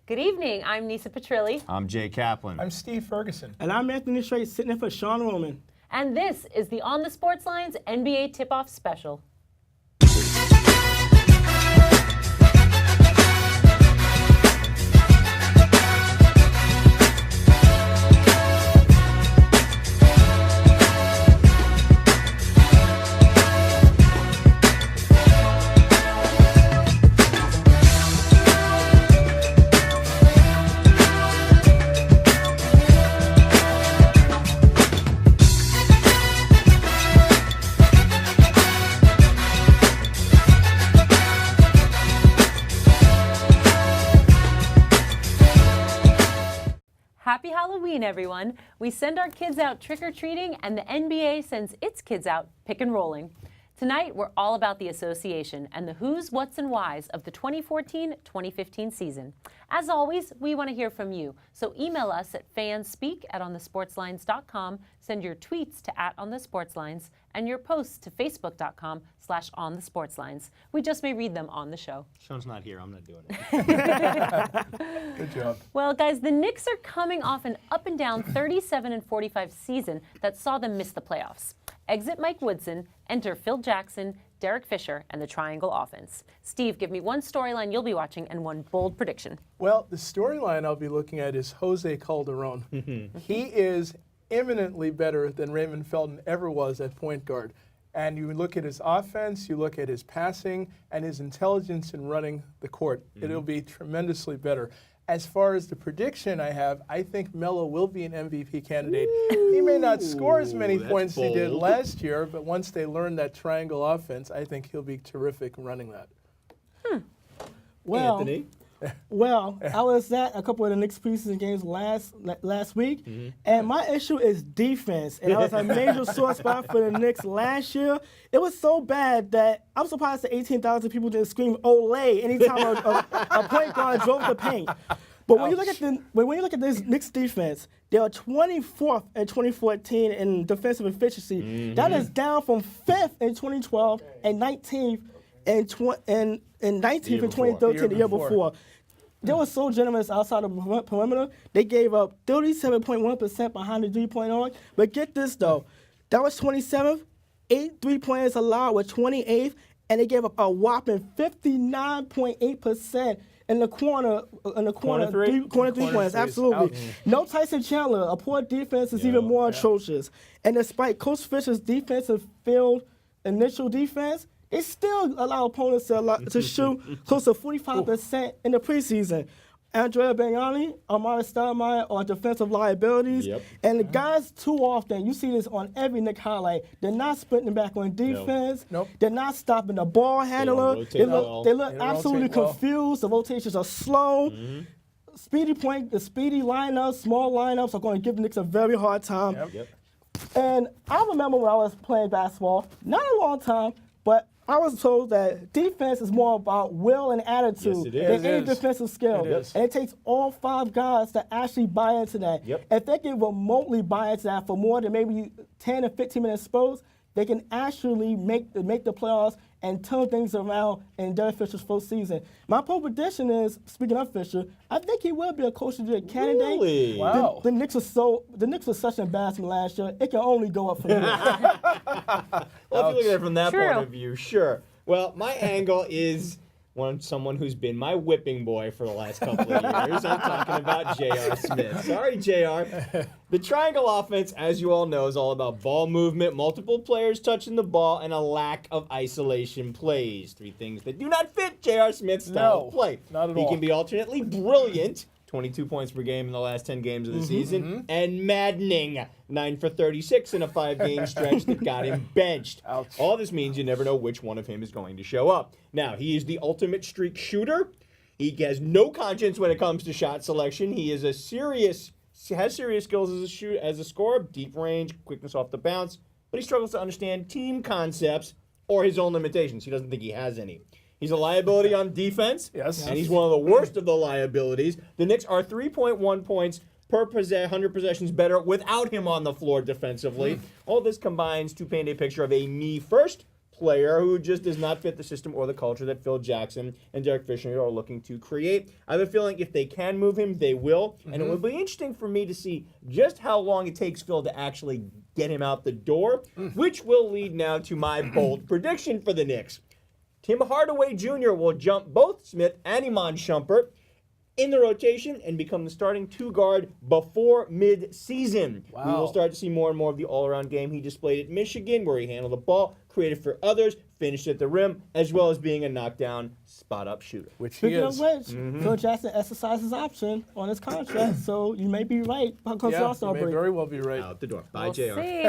Good evening. I'm Nisa Petrilli. I'm Jay Kaplan. I'm Steve Ferguson. And I'm Anthony Strait, sitting in for Sean Roman. And this is the On the Sports Lines NBA Tip-Off Special. Happy Halloween, everyone. We send our kids out trick-or-treating, and the NBA sends its kids out pick-and-rolling. Tonight, we're all about the association and the who's, what's, and whys of the 2014-2015 season. As always, we want to hear from you, so email us at fanspeak@onthesportslines.com, send your tweets to @onthesportslines, and your posts to facebook.com/onthesportslines. We just may read them on the show. Sean's not here. I'm not doing it. Good job. Well, guys, the Knicks are coming off an up-and-down 37-45 season that saw them miss the playoffs. Exit Mike Woodson, enter Phil Jackson, Derek Fisher, and the Triangle Offense. Steve, give me one storyline you'll be watching and one bold prediction. Well, the storyline I'll be looking at is Jose Calderon. He is eminently better than Raymond Felton ever was at point guard. And you look at his offense, you look at his passing, and his intelligence in running the court. It'll be tremendously better. As far as the prediction I have, I think Melo will be an MVP candidate. He may not score as many points as he did last year, but once they learn that triangle offense, I think he'll be terrific running that. Well, Anthony? Well, I was at a couple of the Knicks preseason games last week, and my issue is defense. And that was a major sore spot for the Knicks last year. It was so bad that I'm surprised that 18,000 people didn't scream "Olay" anytime a point guard drove the paint. But when you look at this Knicks defense, they are 24th in 2014 in defensive efficiency. That is down from 5th in 2012 and 19th in 2013, the year before. They were so generous outside of the perimeter. They gave up 37.1% behind the three-point arc. But get this, though. That was 27th. 8 three-pointers allowed were 28th. And they gave up a whopping 59.8% in the corner three-pointers. Absolutely. No Tyson Chandler. A poor defense is even more atrocious. And despite Coach Fisher's defensive field initial defense, they still allow opponents to shoot close to 45% in the preseason. Andrea Bagnani, Amara Stoudemire are defensive liabilities. And the guys, too often, you see this on every Knick highlight, they're not sprinting back on defense. They're not stopping the ball handler. They look absolutely confused. The rotations are slow. The speedy lineups, small lineups are going to give the Knicks a very hard time. And I remember when I was playing basketball, not a long time, but I was told that defense is more about will and attitude than any defensive skill. And it takes all 5 guys to actually buy into that. If they can remotely buy into that for more than maybe 10 or 15 minute spurts, they can actually make the playoffs and turn things around in Derek Fisher's first season. My prediction is, speaking of Fisher, I think he will be a coach of the year candidate. Really? Wow. The Knicks were such an embarrassment last year. It can only go up from here. Well, if you look at it from that True. point of view, sure. Well, my angle is someone who's been my whipping boy for the last couple of years. I'm talking about J.R. Smith. Sorry, J.R. The triangle offense, as you all know, is all about ball movement, multiple players touching the ball, and a lack of isolation plays. 3 things that do not fit J.R. Smith's style of play. Not at He all. can be alternately brilliant, 22 points per game in the last 10 games of the season, and maddening, 9 for 36 in a 5-game stretch that got him benched. All this means you never know which one of him is going to show up. Now, he is the ultimate streak shooter. He has no conscience when it comes to shot selection. He is has serious skills as a scorer, deep range, quickness off the bounce, but he struggles to understand team concepts or his own limitations. He doesn't think he has any. He's a liability on defense, and he's one of the worst of the liabilities. The Knicks are 3.1 points per 100 possessions better without him on the floor defensively. All this combines to paint a picture of a me-first, player who just does not fit the system or the culture that Phil Jackson and Derek Fisher are looking to create. I have a feeling if they can move him, they will. And it would be interesting for me to see just how long it takes Phil to actually get him out the door, which will lead now to my bold prediction for the Knicks. Tim Hardaway Jr. will jump both Smith and Iman Shumpert in the rotation and become the starting two-guard before mid-season. Wow. We will start to see more and more of the all-around game he displayed at Michigan, where he handled the ball, created for others, finished at the rim, as well as being a knockdown spot-up shooter. Which he Speaking of is. which, Phil Jackson exercised his option on his contract, so you may be right because Yeah, All-Star you may break. very well be right. Out the door. Bye, We'll JR. see.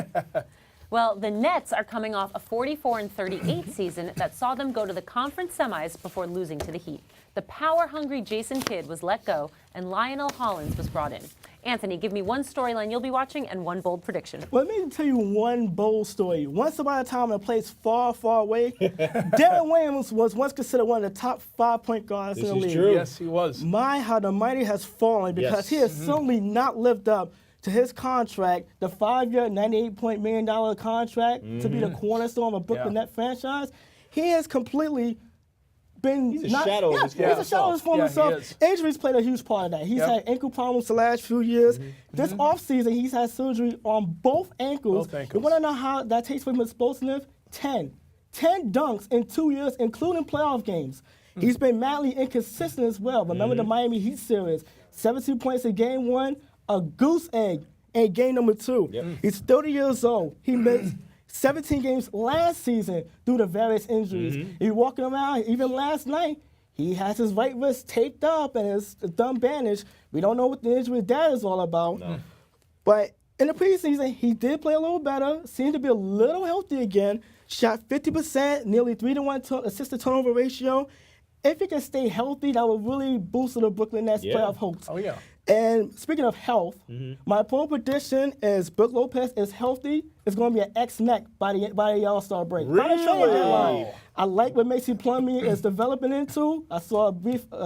Well, the Nets are coming off a 44-38 season that saw them go to the conference semis before losing to the Heat. The power-hungry Jason Kidd was let go, and Lionel Hollins was brought in. Anthony, give me one storyline you'll be watching and one bold prediction. Well, let me tell you one bold story. Once upon a time in a place far, far away, Darren Williams was once considered one of the top 5 point guards in This the is league. true. Yes, he was. My, how the mighty has fallen because he has certainly not lived up to his contract, the 5-year, $98 million contract to be the cornerstone of a Brooklyn Yeah. Net franchise. He has completely been He's a shadow of his He's former a shadow of his former Yeah, he self. is. Injuries played a huge part of that. He's Yep. had ankle problems the last few years. This offseason, he's had surgery on both ankles. Both ankles. You want to know how that takes from his explosiveness? 10 dunks in 2 years, including playoff games. He's been madly inconsistent as well. Remember the Miami Heat series? 17 points in game 1, a goose egg in game number 2. Yep. He's 30 years old. He missed 17 games last season due to various injuries. He's walking around, even last night, he has his right wrist taped up and his thumb bandaged. We don't know what the injury with that is all about. No. But in the preseason, he did play a little better, seemed to be a little healthy again, shot 50%, nearly 3-to-1 assist-to-turnover ratio. If he can stay healthy, that would really boost the Brooklyn Nets Yeah. playoff hopes. Oh, yeah. And speaking of health, my bold prediction is Brook Lopez is healthy. It's going to be an X-Neck by the All-Star break. By the trade Really? deadline. I like what Macy Plumlee is developing into. I saw a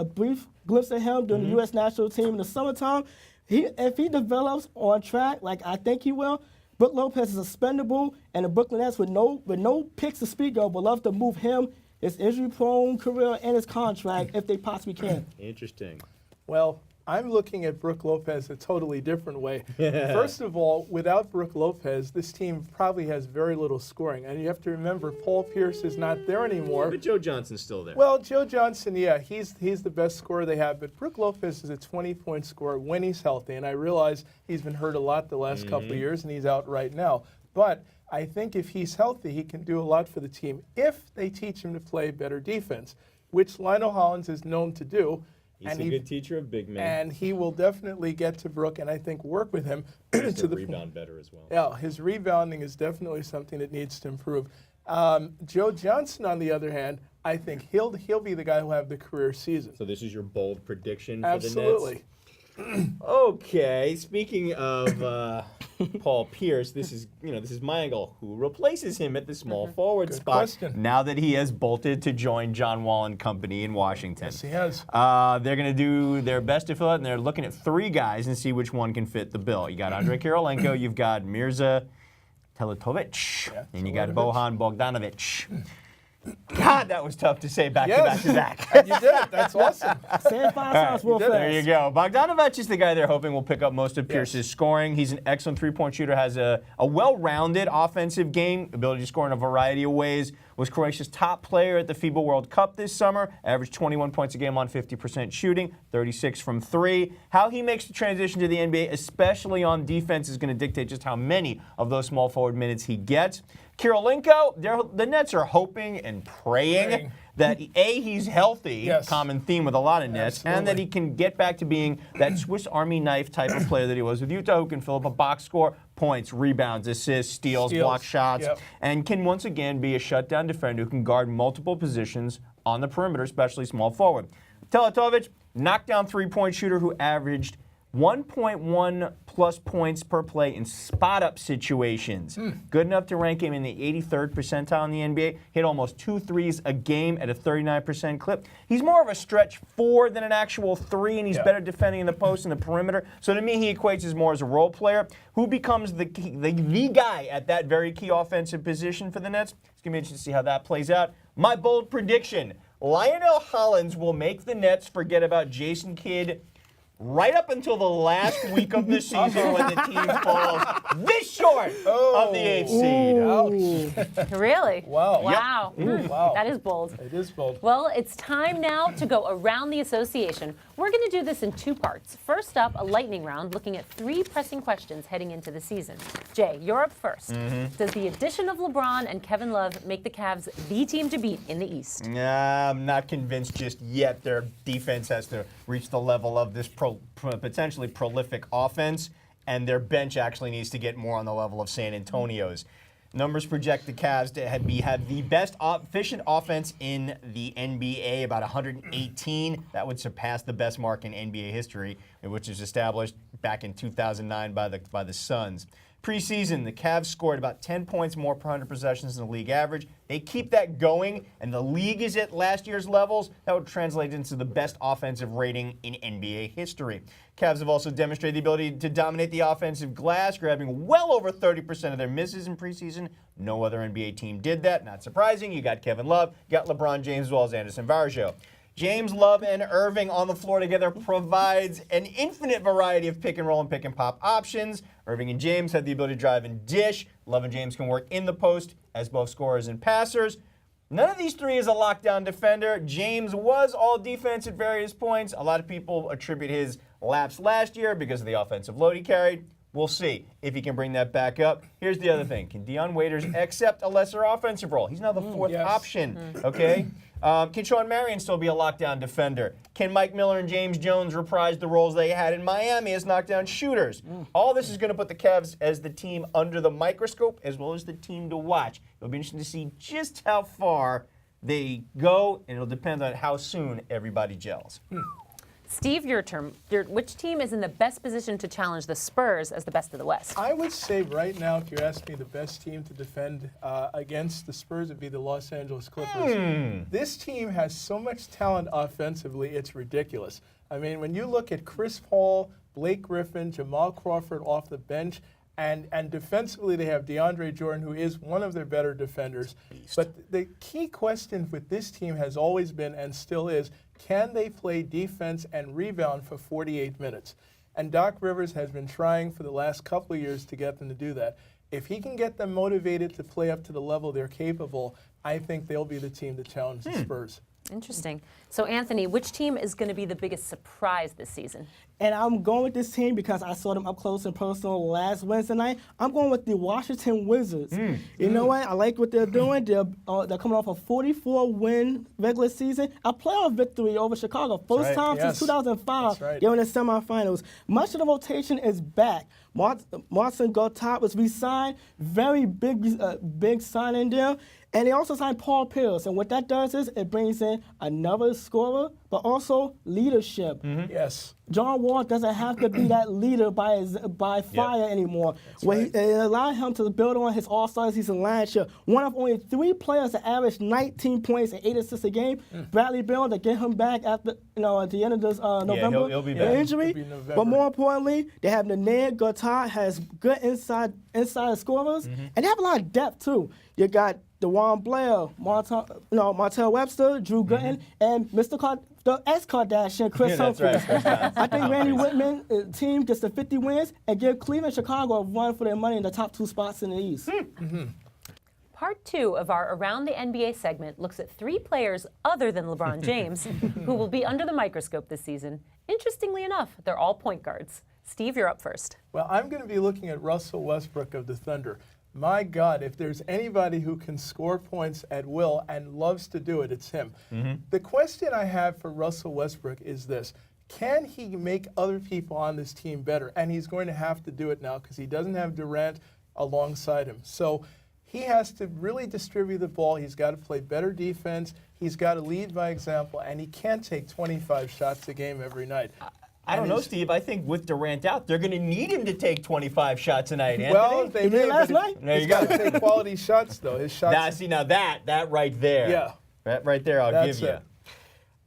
brief glimpse of him during the U.S. national team in the summertime. If he develops on track, like I think he will, Brook Lopez is expendable, and the Brooklyn Nets with no picks to speak of would love to move him, his injury-prone career, and his contract if they possibly can. Interesting. Well, I'm looking at Brook Lopez a totally different way. First of all, without Brook Lopez, this team probably has very little scoring. And you have to remember, Paul Pierce is not there anymore. But Joe Johnson's still there. Well, Joe Johnson, yeah, he's the best scorer they have. But Brook Lopez is a 20-point scorer when he's healthy. And I realize he's been hurt a lot the last couple of years, and he's out right now. But I think if he's healthy, he can do a lot for the team if they teach him to play better defense, which Lionel Hollins is known to do. He's a good teacher of big men. And he will definitely get to Brook and I think work with him He's to to the rebound better as well. Yeah, his rebounding is definitely something that needs to improve. Joe Johnson, on the other hand, I think he'll be the guy who'll have the career season. So this is your bold prediction Absolutely. for the Nets? Okay, speaking of Paul Pierce, this is my angle. Who replaces him at the small forward Good spot question. now that he has bolted to join John Wall and company in Washington? Yes, he has. They're going to do their best to fill it, and they're looking at 3 guys and see which one can fit the bill. You got Andrei Kirilenko, you've got Mirza Teletovic, and you got Teletovic. Bojan Bogdanovic. God, that was tough to say back Yes. to back. You did it. That's awesome. Say it 5 times real did it. fast. There you go. Bogdanovic is the guy they're hoping will pick up most of Pierce's scoring. He's an excellent three-point shooter, has a well-rounded offensive game, ability to score in a variety of ways. Was Croatia's top player at the FIBA World Cup this summer, averaged 21 points a game on 50% shooting, 36 from 3. How he makes the transition to the NBA, especially on defense, is going to dictate just how many of those small forward minutes he gets. Kirilenko, the Nets are hoping and praying that he's healthy, Yes. common theme with a lot of Nets, and that he can get back to being that Swiss Army knife type of player that he was with Utah, who can fill up a box score, points, rebounds, assists, steals, block shots, and can once again be a shutdown defender who can guard multiple positions on the perimeter, especially small forward. Teletovic, knockdown three-point shooter who averaged 1.1 plus points per play in spot-up situations. Good enough to rank him in the 83rd percentile in the NBA. Hit almost 2 threes a game at a 39% clip. He's more of a stretch 4 than an actual 3, and he's better defending in the post and the perimeter. So to me, he equates as more as a role player. Who becomes the guy at that very key offensive position for the Nets? It's going to be interesting to see how that plays out. My bold prediction, Lionel Hollins will make the Nets forget about Jason Kidd right up until the last week of the season when the team falls this short of the 8th seed. Really? Wow. Wow. Wow. That is bold. It is bold. Well, it's time now to go around the association. We're going to do this in 2 parts. First up, a lightning round looking at 3 pressing questions heading into the season. Jay, you're up first. Does the addition of LeBron and Kevin Love make the Cavs the team to beat in the East? I'm not convinced just yet. Their defense has to reach the level of this potentially prolific offense, and their bench actually needs to get more on the level of San Antonio's. Numbers project the Cavs to have the best efficient offense in the NBA, about 118. That would surpass the best mark in NBA history, which was established back in 2009 by the Suns. Preseason, the Cavs scored about 10 points more per 100 possessions than the league average. They keep that going, and the league is at last year's levels. That would translate into the best offensive rating in NBA history. Cavs have also demonstrated the ability to dominate the offensive glass, grabbing well over 30% of their misses in preseason. No other NBA team did that. Not surprising. You got Kevin Love, you got LeBron James, as well as Anderson Varejao. James, Love, and Irving on the floor together provides an infinite variety of pick and roll and pick and pop options. Irving and James have the ability to drive and dish. Love and James can work in the post as both scorers and passers. None of these 3 is a lockdown defender. James was all defense at various points. A lot of people attribute his lapse last year because of the offensive load he carried. We'll see if he can bring that back up. Here's the other thing. Can Dion Waiters accept a lesser offensive role? He's now the 4th option, okay? Can Sean Marion still be a lockdown defender? Can Mike Miller and James Jones reprise the roles they had in Miami as knockdown shooters? All this is going to put the Cavs as the team under the microscope as well as the team to watch. It'll be interesting to see just how far they go, and it'll depend on how soon everybody gels. Steve, your turn. Which team is in the best position to challenge the Spurs as the best of the West? I would say right now, if you're asking me the best team to defend against the Spurs, would be the Los Angeles Clippers. This team has so much talent offensively, it's ridiculous. I mean, when you look at Chris Paul, Blake Griffin, Jamal Crawford off the bench, and defensively they have DeAndre Jordan, who is one of their better defenders. But the key question with this team has always been, and still is, can they play defense and rebound for 48 minutes? And Doc Rivers has been trying for the last couple of years to get them to do that. If he can get them motivated to play up to the level they're capable, I think they'll be the team to challenge the Spurs. Interesting. So, Anthony, which team is going to be the biggest surprise this season? And I'm going with this team because I saw them up close and personal last Wednesday night. I'm going with the Washington Wizards. You know what? I like what they're doing. They're coming off a 44-win regular season, a playoff victory over Chicago. First time since 2005. They're in the semifinals. Much of the rotation is back. Marcin Gortat was re-signed. Very big signing there. And they also signed Paul Pierce. And what that does is it brings in another scorer, but also leadership. Yes. John Wall doesn't have to be that leader by fire anymore. It allowed him to build on his All-Star season last year. One of only 3 players to average 19 points and 8 assists a game. Bradley Beal to get him back at the end of this November he'll be back. injury. But more importantly, they have Nene Gortat has good inside scorers, and they have a lot of depth too. You got DeJuan Blair, Martell Webster, Drew Gooden, and the ex-Kardashian, Chris Humphries. I think Randy Whitman team gets the 50 wins and give Cleveland and Chicago a run for their money in the top 2 spots in the East. Part 2 of our Around the NBA segment looks at 3 players other than LeBron James who will be under the microscope this season. Interestingly enough, they're all point guards. Steve, you're up first. Well, I'm going to be looking at Russell Westbrook of the Thunder. My God, if there's anybody who can score points at will and loves to do it, it's him. The question I have for Russell Westbrook is this. Can he make other people on this team better? And he's going to have to do it now because he doesn't have Durant alongside him. So he has to really distribute the ball. He's got to play better defense. He's got to lead by example, and he can't take 25 shots a game every night. I don't know, Steve. I think with Durant out, they're going to need him to take 25 shots a night, Anthony. Well, they did last night. There you He's go. got to take quality shots, though. His shots. Now that right there. Yeah. That right there, I'll That's give you. it.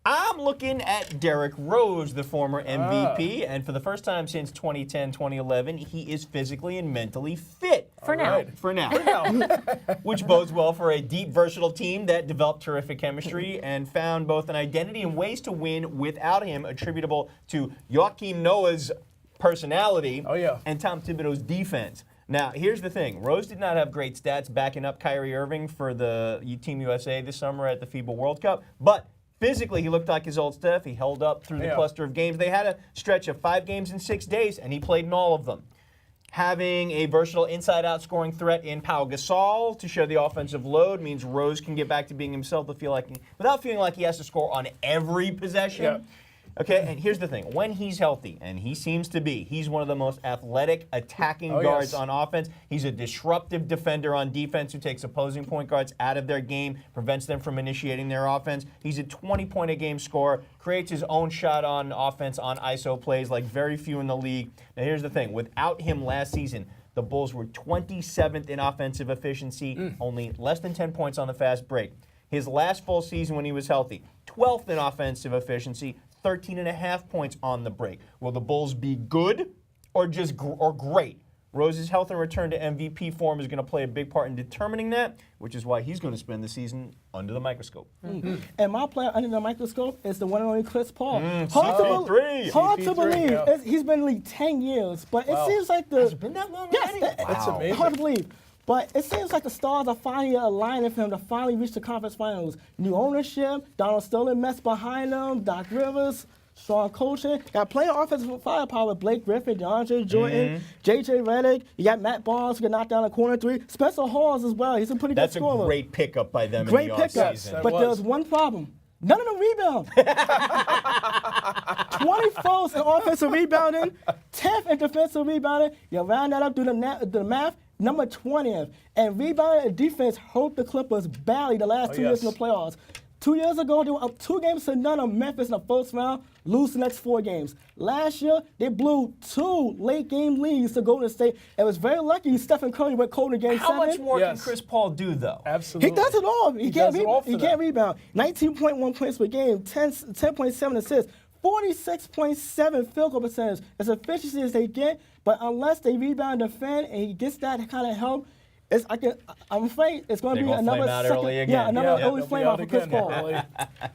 I'm looking at Derrick Rose, the former MVP, and for the first time since 2010, 2011, he is physically and mentally fit. For now. Right. For now. Which bodes well for a deep, versatile team that developed terrific chemistry and found both an identity and ways to win without him, attributable to Joakim Noah's personality and Tom Thibodeau's defense. Now, here's the thing. Rose did not have great stats backing up Kyrie Irving for the Team USA this summer at the FIBA World Cup, but physically, he looked like his old stuff. He held up through the cluster of games. They had a stretch of 5 games in 6 days, and he played in all of them. Having a versatile inside-out scoring threat in Pau Gasol to share the offensive load means Rose can get back to being himself without feeling like he has to score on every possession. Yeah. Okay, and here's the thing. When he's healthy, and he seems to be, he's one of the most athletic attacking guards on offense. He's a disruptive defender on defense who takes opposing point guards out of their game, prevents them from initiating their offense. He's a 20-point-a-game scorer, creates his own shot on offense on ISO plays like very few in the league. Now, here's the thing. Without him last season, the Bulls were 27th in offensive efficiency, only less than 10 points on the fast break. His last full season when he was healthy, 12th in offensive efficiency, 13.5 points on the break. Will the Bulls be good or just great? Rose's health and return to MVP form is going to play a big part in determining that, which is why he's going to spend the season under the microscope. And my player under the microscope is the one and only Chris Paul. CP3. Hard to CP3, believe. yeah. He's been in the league 10 years, but it seems like the... Has it been that long already? That's amazing. Hard to believe. But it seems like the stars are finally aligning for him to finally reach the conference finals. New ownership, Donald Sterling mess behind them, Doc Rivers, strong coaching. Got plenty of offensive firepower with Blake Griffin, DeAndre Jordan, J.J. Redick. You got Matt Barnes who can knock down the corner 3. Spencer Hawes as well. He's a pretty good scorer. That's a great pickup by them Great in the pickup. offseason. But there's one problem. None of them rebound. 21st in offensive rebounding, 10th in defensive rebounding. You round that up, do the math, number 20th. And rebounding and defense hurt the Clippers badly the last 2 years in the playoffs. 2 years ago, they were up 2 games to none on Memphis in the first round, lose the next 4 games. Last year, they blew 2 late-game leads to Golden State. And was very lucky Stephen Curry went cold in Game 7. How much more can Chris Paul do, though? Absolutely. He does it all. He can't rebound. 19.1 points per game, 10.7 assists, 46.7 field goal percentage. As efficiency as they get, but unless they rebound and defend and he gets that kind of help, I'm afraid it's going to be another early flame out for Chris Paul.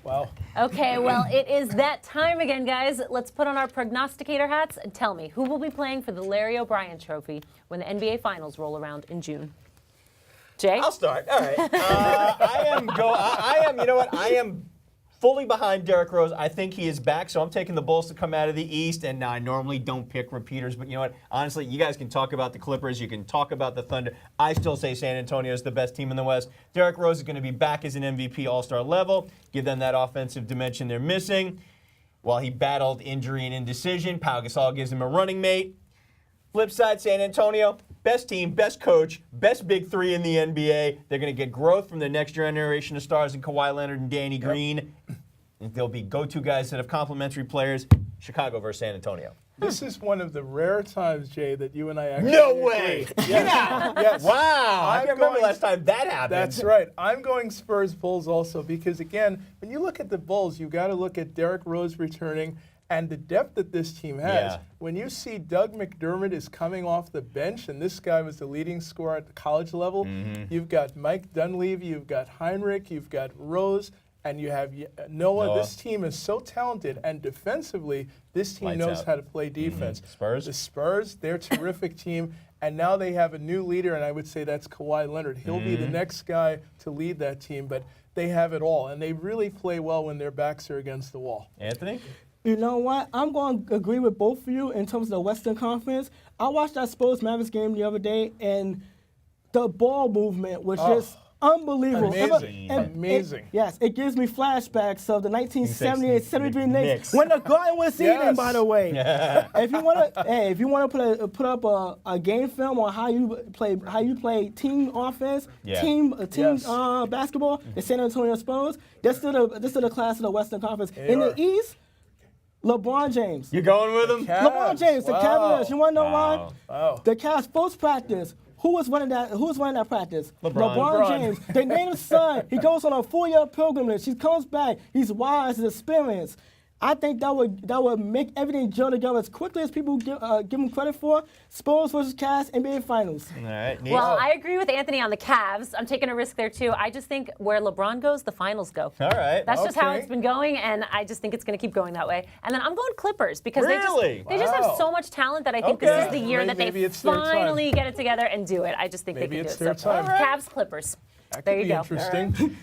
Wow. Okay, well, it is that time again, guys. Let's put on our prognosticator hats and tell me who will be playing for the Larry O'Brien Trophy when the NBA Finals roll around in June. Jay? I'll start. All right. I am fully behind Derrick Rose. I think he is back, so I'm taking the Bulls to come out of the East. And I normally don't pick repeaters, but you know what? Honestly, you guys can talk about the Clippers. You can talk about the Thunder. I still say San Antonio is the best team in the West. Derrick Rose is going to be back as an MVP All-Star level. Give them that offensive dimension they're missing. While he battled injury and indecision, Pau Gasol gives him a running mate. Flip side, San Antonio, best team, best coach, best big 3 in the NBA. They're going to get growth from the next generation of stars in Kawhi Leonard and Danny Green. And they'll be go-to guys that have complementary players. Chicago versus San Antonio. This is one of the rare times, Jay, that you and I actually No way! Get out! Yes. Wow! I can't remember last time that happened. That's right. I'm going Spurs Bulls also because, again, when you look at the Bulls, you got to look at Derrick Rose returning and the depth that this team has. Yeah. When you see Doug McDermott is coming off the bench, and this guy was the leading scorer at the college level, you've got Mike Dunleavy, you've got Heinrich, you've got Rose, and you have Noah. This team is so talented, and defensively, this team knows how to play defense. Spurs? The Spurs, they're a terrific team, and now they have a new leader, and I would say that's Kawhi Leonard. He'll be the next guy to lead that team, but they have it all, and they really play well when their backs are against the wall. Anthony? You know what? I'm going to agree with both of you in terms of the Western Conference. I watched that Spurs Mavericks game the other day, and the ball movement was just unbelievable. Amazing. Yes, it gives me flashbacks of the 1978-73 Knicks when the Garden was eating, by the way. If you want to put up a game film on how you play team offense, team basketball, the San Antonio Spurs, this is the class of the Western Conference. In the East, LeBron James. You going with him? LeBron James, the Cavaliers. You want to know why? Wow. The Cavs post practice. Who was running that practice? LeBron. James. They named his son. He goes on a 4-year pilgrimage. He comes back. He's wise and experienced. I think that would make everything gel together as quickly as people give him credit for. Spurs versus Cavs, NBA Finals. All right. Neat. Well, I agree with Anthony on the Cavs. I'm taking a risk there too. I just think where LeBron goes, the finals go. All right. That's just how Okay. it's been going, and I just think it's going to keep going that way. And then I'm going Clippers because they just have Wow. so much talent that I think Okay. this is the year that Maybe they it's their time. finally get it together and do it. I just think Maybe they can it's do their it. So time. Cavs, Clippers. That There could you be go. interesting.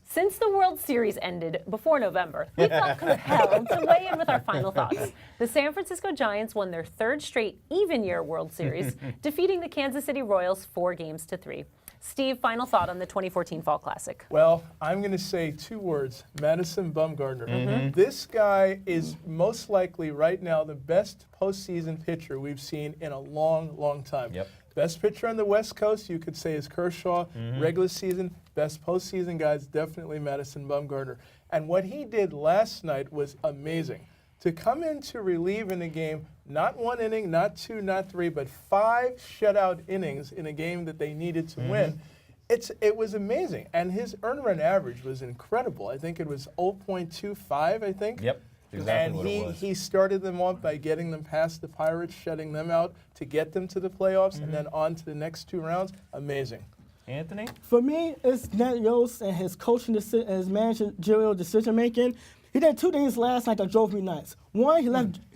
Since the World Series ended before November, we felt compelled to weigh in with our final thoughts. The San Francisco Giants won their third straight even-year World Series, defeating the Kansas City Royals 4-3. Steve, final thought on the 2014 Fall Classic. Well, I'm going to say 2 words, Madison Bumgarner. This guy is most likely right now the best postseason pitcher we've seen in a long, long time. Yep. Best pitcher on the West Coast, you could say, is Kershaw. Regular season, best postseason guy is definitely Madison Bumgarner. And what he did last night was amazing. To come in to relieve in a game, not 1 inning, not 2, not 3, but 5 shutout innings in a game that they needed to win. It was amazing. And his earned run average was incredible. I think it was 0.25, I think. Yep. Exactly And what it was. he started them off by getting them past the Pirates, shutting them out to get them to the playoffs, and then on to the next 2 rounds. Amazing. Anthony? For me, it's Nat Yost and his coaching and his managerial decision making. He did 2 things last night that drove me nuts. One, he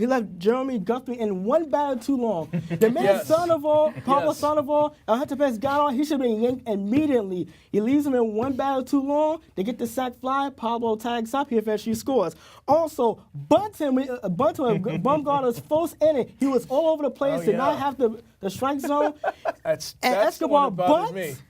left Jeremy Guthrie in 1 batter too long. The minute Sandoval, Pablo Sandoval, and Hunter Pence got on, he should have been yanked immediately. He leaves him in 1 batter too long. They get the sack fly. Pablo tags up. He eventually scores. Also, Bunting with Bumgarner's first inning, he was all over the place. Did not have the strike zone. That's And the Escobar one that bothers me. bunts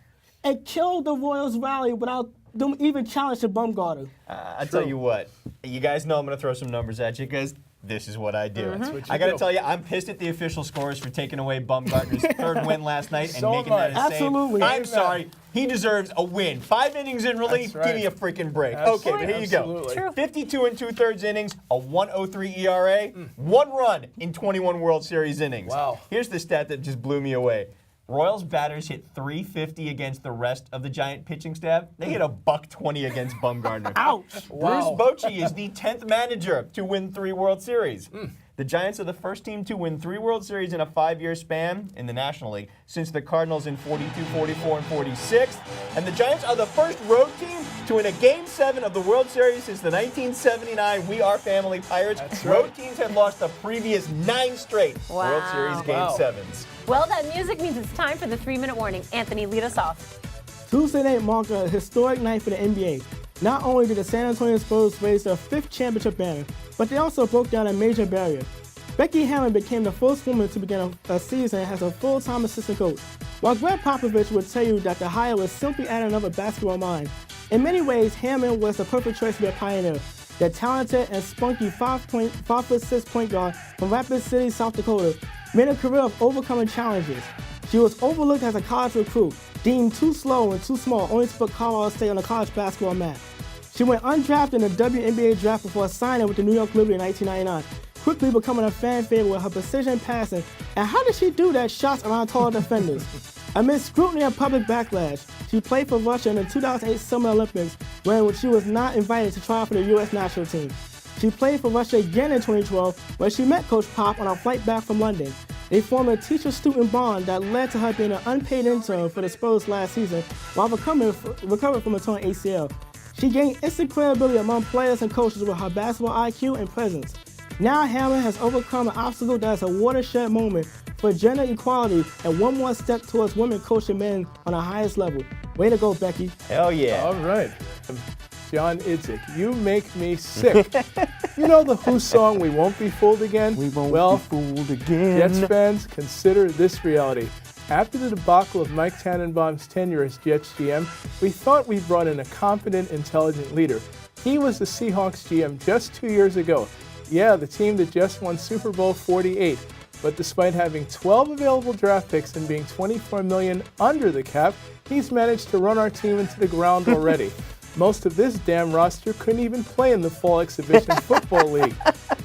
and killed the Royals rally without them even challenging Bumgarner. I tell you what, you guys know I'm going to throw some numbers at you because this is what I do. That's what you I got to do. tell you, I'm pissed at the official scores for taking away Bumgarner's 3rd win last night and So making am I. that a save. Absolutely. I'm sorry. He deserves a win. 5 innings in relief. That's right. Give me a freaking break. Absolutely. Okay, but here you go. Absolutely. True. 52 2/3 innings, a 1.03 ERA, 1 run in 21 World Series innings. Wow. Here's the stat that just blew me away. Royals batters hit .350 against the rest of the Giant pitching staff. They hit a $120 against Bumgarner. Ouch. Wow. Bruce Bochy is the 10th manager to win 3 World Series. The Giants are the first team to win 3 World Series in a 5-year span in the National League since the Cardinals in 42, 44, and 46. And the Giants are the first road team to win a Game 7 of the World Series since the 1979 We Are Family Pirates. That's Road right. teams had lost the previous 9 straight World Wow. Series Game Wow. 7s. Well, that music means it's time for the 3-minute warning. Anthony, lead us off. Tuesday night marked a historic night for the NBA. Not only did the San Antonio Spurs raise their 5th championship banner, but they also broke down a major barrier. Becky Hammond became the first woman to begin a season as a full-time assistant coach, while Greg Popovich would tell you that the hire was simply adding another basketball mind. In many ways, Hammond was the perfect choice to be a pioneer. The talented and spunky 5'6" point guard from Rapid City, South Dakota, made a career of overcoming challenges. She was overlooked as a college recruit, deemed too slow and too small, only to put Colorado State on the college basketball map. She went undrafted in the WNBA draft before signing with the New York Liberty in 1999, quickly becoming a fan favorite with her precision passing. And how did she do that? Shots around taller defenders. Amid scrutiny and public backlash, she played for Russia in the 2008 Summer Olympics, when she was not invited to try out for the U.S. national team. She played for Russia again in 2012, where she met Coach Pop on a flight back from London. They formed a teacher-student bond that led to her being an unpaid intern for the Spurs last season while recovering from a torn ACL. She gained instant credibility among players and coaches with her basketball IQ and presence. Now Hammond has overcome an obstacle that is a watershed moment for gender equality and one more step towards women coaching men on the highest level. Way to go, Becky. Hell yeah. All right. John Idzik, you make me sick. You know the Who song, We Won't Be Fooled Again? We won't well, be fooled again. Jets fans, consider this reality. After the debacle of Mike Tannenbaum's tenure as Jets GM, we thought we brought in a competent, intelligent leader. He was the Seahawks GM just 2 years ago. Yeah, the team that just won Super Bowl 48. But despite having 12 available draft picks and being $24 million under the cap, he's managed to run our team into the ground already. Most of this damn roster couldn't even play in the Fall Exhibition Football League.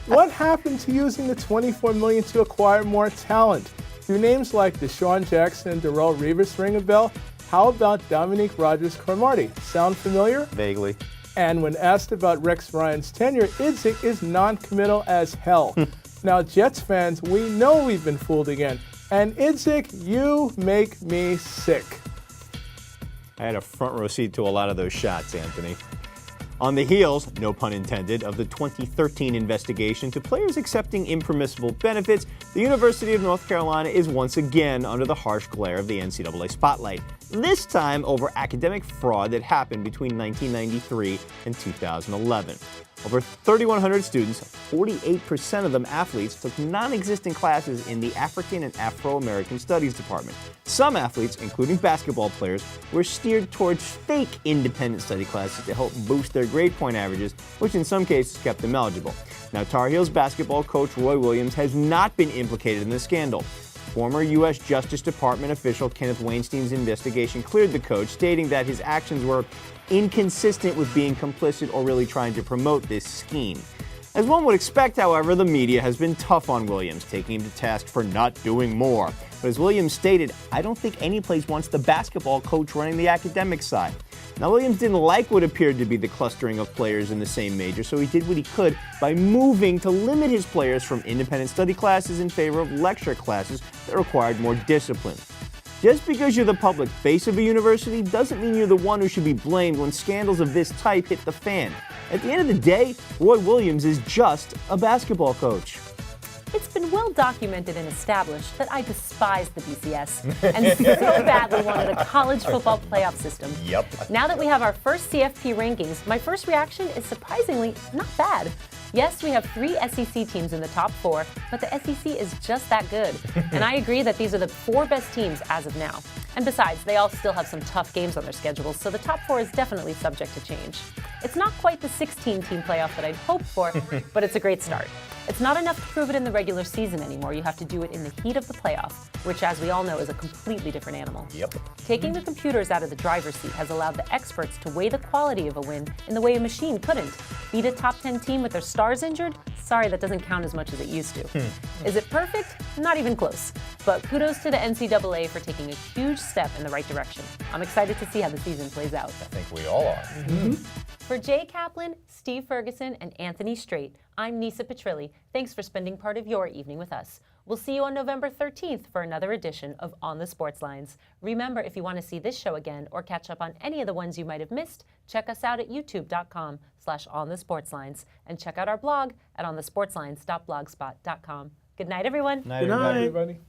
What happened to using the $24 million to acquire more talent? Do names like Deshaun Jackson and Darrell Revis ring a bell? How about Dominique Rodgers-Cromartie? Sound familiar? Vaguely. And when asked about Rex Ryan's tenure, Idzik is non-committal as hell. Now, Jets fans, we know we've been fooled again. And Idzik, you make me sick. I had a front row seat to a lot of those shots, Anthony. On the heels, no pun intended, of the 2013 investigation to players accepting impermissible benefits, the University of North Carolina is once again under the harsh glare of the NCAA spotlight, this time over academic fraud that happened between 1993 and 2011. Over 3,100 students, 48% of them athletes, took non-existent classes in the African and Afro-American Studies department. Some athletes, including basketball players, were steered towards fake independent study classes to help boost their grade point averages, which in some cases kept them eligible. Now, Tar Heels basketball coach Roy Williams has not been implicated in the scandal. Former U.S. Justice Department official Kenneth Weinstein's investigation cleared the coach, stating that his actions were inconsistent with being complicit or really trying to promote this scheme. As one would expect, however, the media has been tough on Williams, taking him to task for not doing more. But as Williams stated, I don't think any place wants the basketball coach running the academic side. Now, Williams didn't like what appeared to be the clustering of players in the same major, so he did what he could by moving to limit his players from independent study classes in favor of lecture classes that required more discipline. Just because you're the public face of a university doesn't mean you're the one who should be blamed when scandals of this type hit the fan. At the end of the day, Roy Williams is just a basketball coach. It's been well documented and established that I despise the BCS and so badly wanted a college football playoff system. Yep. Now that we have our first CFP rankings, my first reaction is surprisingly not bad. Yes, we have 3 SEC teams in the top 4, but the SEC is just that good. And I agree that these are the 4 best teams as of now. And besides, they all still have some tough games on their schedules, so the top 4 is definitely subject to change. It's not quite the 16-team playoff that I'd hoped for, but it's a great start. It's not enough to prove it in the regular season anymore. You have to do it in the heat of the playoff, which, as we all know, is a completely different animal. Yep. Taking the computers out of the driver's seat has allowed the experts to weigh the quality of a win in the way a machine couldn't. Beat a top 10 team with their stars injured? Sorry, that doesn't count as much as it used to. Is it perfect? Not even close. But kudos to the NCAA for taking a huge step in the right direction. I'm excited to see how the season plays out. I think we all are. For Jay Kaplan, Steve Ferguson, and Anthony Strait, I'm Nisa Petrilli. Thanks for spending part of your evening with us. We'll see you on November 13th for another edition of On the Sports Lines. Remember, if you want to see this show again or catch up on any of the ones you might have missed, check us out at youtube.com/onthesportslines and check out our blog at onthesportslines.blogspot.com. Good night, everyone. Night, Good night. everybody. Everybody.